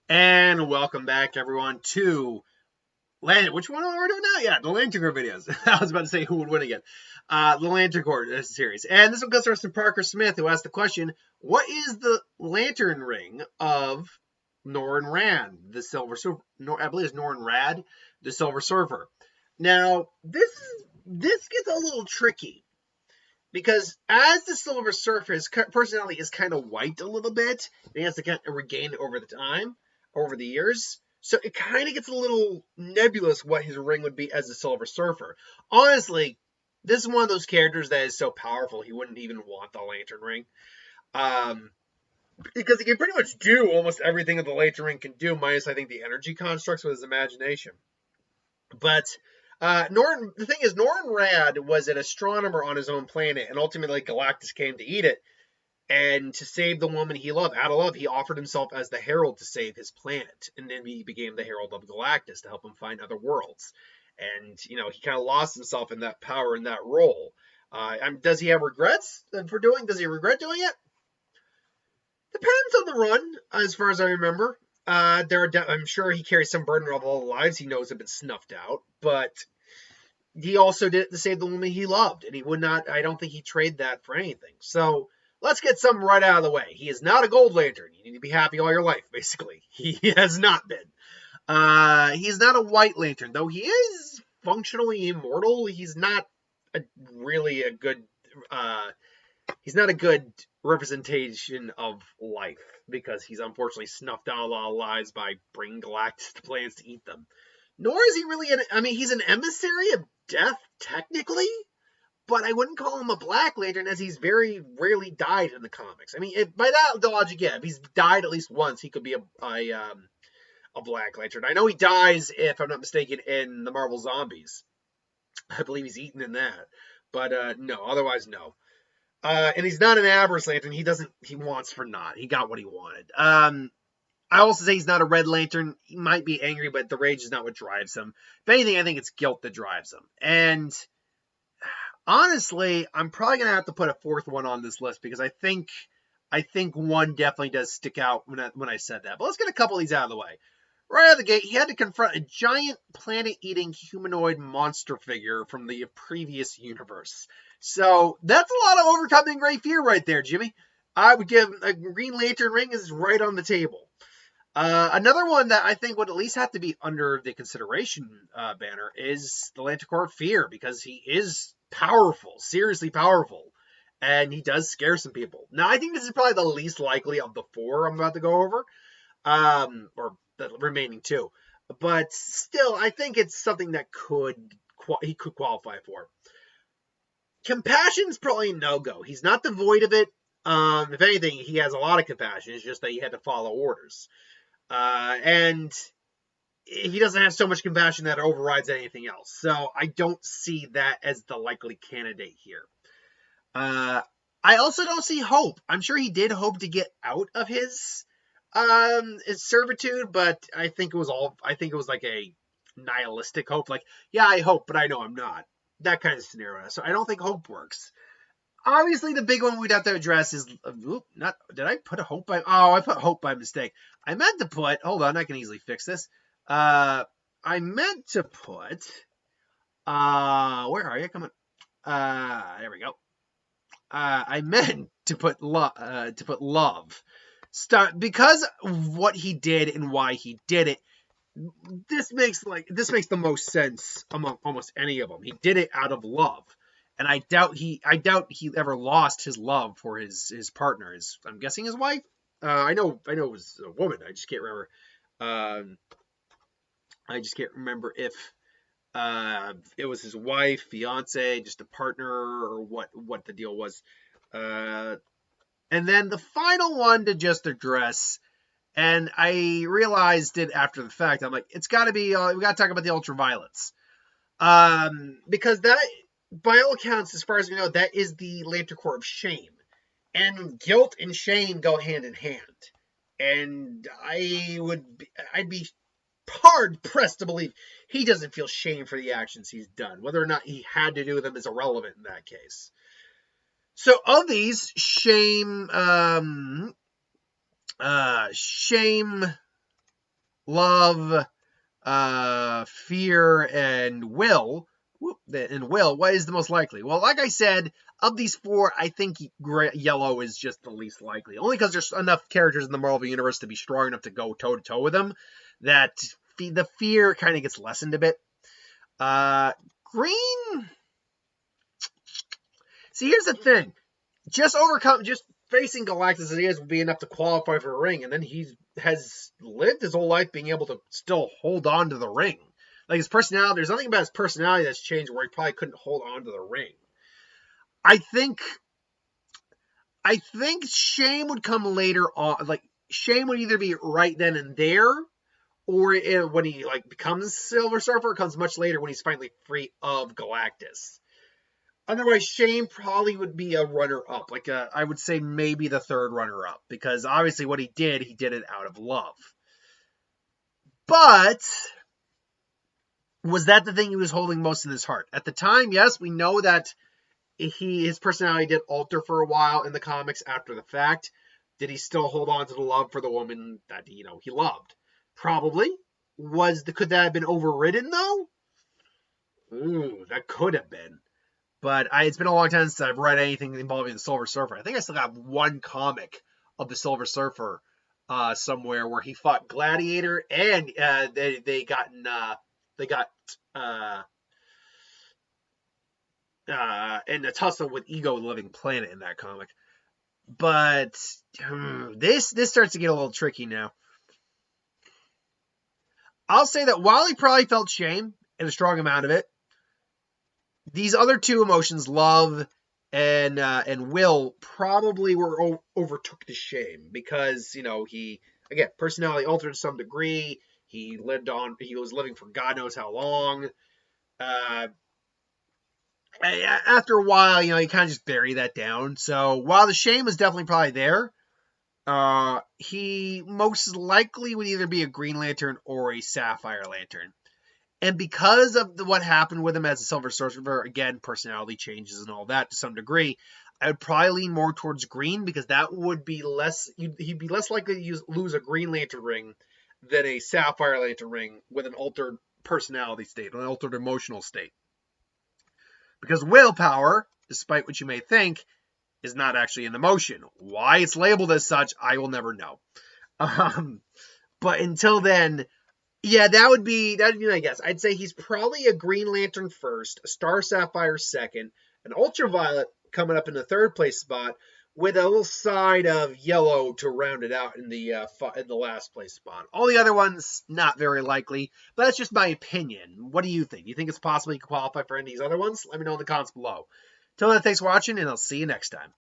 And welcome back, everyone, to Which one are we doing now? Yeah, the Lantern Corps videos. I was about to say who would win again. The Lantern Corps series. And this one comes from Parker Smith, who asked the question, what is the lantern ring of Norrin Rand, the Silver Surfer? I believe it's Norrin Rad, the Silver Surfer. Now, this gets a little tricky. Because as the Silver Surfer, his personality is kind of wiped a little bit. And he has to kind of regain it over the years. So it kind of gets a little nebulous what his ring would be as a Silver Surfer. Honestly, this is one of those characters that is so powerful he wouldn't even want the Lantern Ring. Because he can pretty much do almost everything that the Lantern Ring can do, minus I think the energy constructs with his imagination. But the thing is, Norrin Rad was an astronomer on his own planet, and ultimately Galactus came to eat it. And to save the woman he loved, out of love, he offered himself as the herald to save his planet. And then he became the herald of Galactus to help him find other worlds. And, he kind of lost himself in that power, in that role. Does he have regrets for doing? Does he regret doing it? Depends on the run, as far as I remember. I'm sure he carries some burden of all the lives he knows have been snuffed out. But he also did it to save the woman he loved. And he would not, I don't think he'd trade that for anything. So let's get something right out of the way. He is not a Gold Lantern. You need to be happy all your life, basically. He has not been. He's not a White Lantern, though he is functionally immortal. He's not really a good. He's not a good representation of life because he's unfortunately snuffed out a lot of lives by bringing Galactus to planets to eat them. Nor is he really he's an emissary of death, technically. But I wouldn't call him a Black Lantern, as he's very rarely died in the comics. By that logic, yeah, if he's died at least once, he could be a Black Lantern. I know he dies, if I'm not mistaken, in the Marvel Zombies. I believe he's eaten in that. But no, otherwise no. And he's not an Avarice Lantern. He wants for naught. He got what he wanted. I also say he's not a Red Lantern. He might be angry, but the rage is not what drives him. If anything, I think it's guilt that drives him. And honestly, I'm probably going to have to put a fourth one on this list because I think one definitely does stick out when I said that. But let's get a couple of these out of the way. Right out of the gate, he had to confront a giant planet-eating humanoid monster figure from the previous universe. So that's a lot of overcoming great fear right there, Jimmy. I would give a Green Lantern ring is right on the table. Another one that I think would at least have to be under the consideration banner is the Lantern Corps Fear, because he is powerful, seriously powerful, and he does scare some people. Now, I think this is probably the least likely of the four I'm about to go over, or the remaining two. But still, I think it's something that he could qualify for. Compassion's probably a no-go. He's not devoid of it. If anything, he has a lot of compassion. It's just that he had to follow orders. And he doesn't have so much compassion that it overrides anything else. So I don't see that as the likely candidate here. I also don't see hope. I'm sure he did hope to get out of his servitude, but I think it was like a nihilistic hope. Like, yeah, I hope, but I know I'm not. That kind of scenario. So I don't think hope works. Obviously, the big one we'd have to address is, did I put a hope by, I put hope by mistake. I meant to put, hold on, I can easily fix this. I meant to put, where are you? Come on. There we go. I meant to put love. Because of what he did and why he did it, this makes the most sense among almost any of them. He did it out of love. And I doubt he ever lost his love for his partner. I'm guessing his wife. I know it was a woman. I just can't remember. I just can't remember if it was his wife, fiance, just a partner, or what the deal was. And then the final one to just address, and I realized it after the fact. I'm like, it's got to be. We got to talk about the ultraviolets, because that, by all accounts, as far as we know, that is the Lantern Corps of shame. And guilt and shame go hand in hand. And I'd be hard pressed to believe he doesn't feel shame for the actions he's done. Whether or not he had to do them is irrelevant in that case. So of these, shame love, fear, and will. What is the most likely? Well, like I said, of these four, I think yellow is just the least likely. Only because there's enough characters in the Marvel Universe to be strong enough to go toe-to-toe with them, that the fear kind of gets lessened a bit. Green... See, here's the thing. Just facing Galactus as he is would be enough to qualify for a ring, and then he has lived his whole life being able to still hold on to the ring. Like his personality, there's nothing about his personality that's changed where he probably couldn't hold on to the ring. I think shame would come later on. Like shame would either be right then and there, or when he becomes Silver Surfer, it comes much later when he's finally free of Galactus. Otherwise, shame probably would be a runner-up. I would say maybe the third runner-up. Because obviously what he did it out of love. But was that the thing he was holding most in his heart? At the time, yes, we know that his personality did alter for a while in the comics after the fact. Did he still hold on to the love for the woman that, he loved? Probably. Could that have been overridden, though? Ooh, that could have been. But it's been a long time since I've read anything involving the Silver Surfer. I think I still have one comic of the Silver Surfer somewhere where he fought Gladiator, and they got in a tussle with Ego, the Living Planet, in that comic. But this starts to get a little tricky now. I'll say that while he probably felt shame, and a strong amount of it, these other two emotions, love and will, probably overtook the shame because, he, again, personality altered to some degree. He was living for God knows how long. After a while, you kind of just bury that down. So while the shame was definitely probably there, he most likely would either be a Green Lantern or a Sapphire Lantern. And because of what happened with him as a Silver Surfer, again, personality changes and all that to some degree, I would probably lean more towards green because that would be less, he'd be less likely to lose a Green Lantern ring than a Sapphire Lantern ring with an altered personality state, an altered emotional state. Because willpower, despite what you may think, is not actually an emotion. Why it's labeled as such, I will never know. But until then, yeah, that'd be my guess. I'd say he's probably a Green Lantern first, a Star Sapphire second, an Ultraviolet coming up in the third place spot, with a little side of yellow to round it out in the last place spot. All the other ones, not very likely, but that's just my opinion. What do you think? Do you think it's possible you could qualify for any of these other ones? Let me know in the comments below. Till then, thanks for watching, and I'll see you next time.